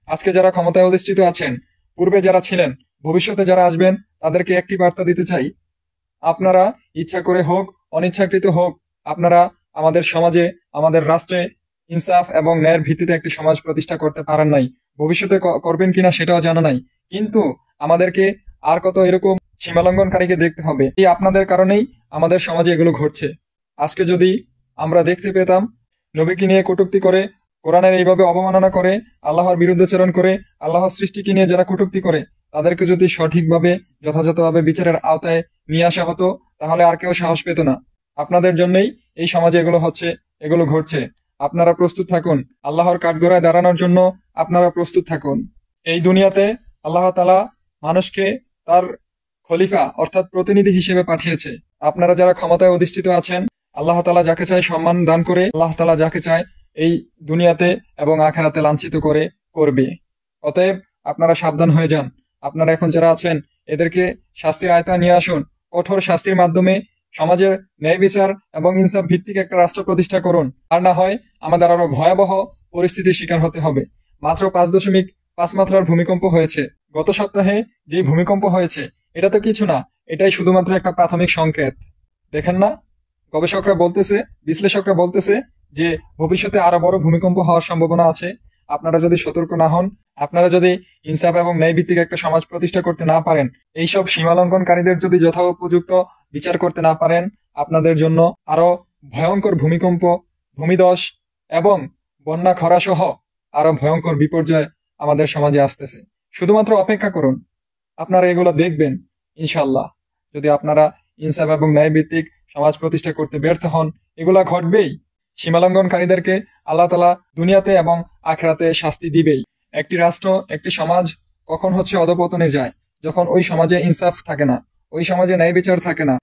আজকে যারা ক্ষমতায় অধিষ্ঠিত আছেন, পূর্বে যারা ছিলেন, ভবিষ্যতে যারা আসবেন, তাদেরকে একটি বার্তা দিতে চাই। আপনারা ইচ্ছা করে হোক, অনিচ্ছাকৃত হোক, আপনারা আমাদের সমাজে, আমাদের রাষ্ট্রে ইনসাফ এবং ন্যায়ের ভিত্তিতে একটি সমাজ প্রতিষ্ঠা করতে পারেন নাই। ভবিষ্যতে করবেন কিনা সেটাও জানা নাই। কিন্তু আমাদেরকে আর কত এরকম সীমালঙ্ঘনকারীকে দেখতে হবে। এই আপনাদের কারণেই আমাদের সমাজে এগুলো ঘটছে। আজকে যদি আমরা দেখতে পেতাম নবীকে নিয়ে কটূক্তি করে, কোরআনের এইভাবে অবমাননা করে, আল্লাহর বিরুদ্ধাচরণ করে, আল্লাহর সৃষ্টিকে নিয়ে যারা কটূক্তি করে, তাদেরকে যদি সঠিকভাবে যথাযথভাবে বিচারের আওতায় নিয়ে আসা হতো, তাহলে আর কেউ সাহস পেত না। আপনাদের জন্যই এই সমাজে এগুলো হচ্ছে, এগুলো ঘটছে। আপনারা প্রস্তুত থাকুন, আল্লাহর কাঠগড়ায় দাঁড়ানোর জন্য আপনারা প্রস্তুত থাকুন। এই দুনিয়াতে আল্লাহ তাআলা মানুষকে তার খলিফা অর্থাৎ প্রতিনিধি হিসেবে পাঠিয়েছে। আপনারা যারা ক্ষমতায় অধিষ্ঠিত আছেন, আল্লাহ তাআলা যাকে চায় সম্মান দান করে, আল্লাহ তাআলা যাকে চায় এই দুনিয়াতে এবং আখেরাতে লাঞ্ছিত করে করবে। অতএব আপনারা সাবধান হয়ে যান। আপনারা এখন যারা আছেন, এদেরকে শাস্তির আয়তায় নিয়ে আসুন। কঠোর শাস্তির মাধ্যমে সমাজের ন্যায় বিচার এবং ইনসাফ ভিত্তিক একটা রাষ্ট্র প্রতিষ্ঠা করুন। আর না হয় আমাদের আরো ভয়াবহ পরিস্থিতির শিকার হতে হবে। মাত্র 5.5 মাত্রার ভূমিকম্প হয়েছে গত সপ্তাহে। যে ভূমিকম্প হয়েছে এটা তো কিছু না, এটাই শুধুমাত্র একটা প্রাথমিক সংকেত। দেখেন না, গবেষকরা বলতেছে, বিশ্লেষকরা বলতেছে যে ভবিষ্যতে আরো বড় ভূমিকম্প হওয়ার সম্ভাবনা আছে। আপনারা যদি সতর্ক না হন, আপনারা যদি ইনসাফ এবং ন্যায়ভিত্তিক একটা সমাজ প্রতিষ্ঠা করতে না পারেন, এইসব সীমালঙ্ঘনকারীদের যদি যথোপযুক্ত বিচার করতে না পারেন, আপনাদের জন্য আরো ভয়ঙ্কর ভূমিকম্প, ভূমিধস এবং বন্যা খরা সহ আরো ভয়ঙ্কর বিপর্যয় আমাদের সমাজে আসতেছে। শুধুমাত্র অপেক্ষা করুন, আপনারা এগুলো দেখবেন ইনশাল্লাহ। যদি আপনারা ইনসাফ এবং ন্যায়ভিত্তিক সমাজ প্রতিষ্ঠা করতে ব্যর্থ হন, এগুলা ঘটবেই। সীমালঙ্ঘনকারীদেরকে আল্লাহ তাআলা দুনিয়াতে এবং আখেরাতে শাস্তি দিবেই। একটি রাষ্ট্র, একটি সমাজ কখন হচ্ছে অধপতনে যায়, যখন ওই সমাজে ইনসাফ থাকে না, ওই সমাজে ন্যায় বিচার থাকে না,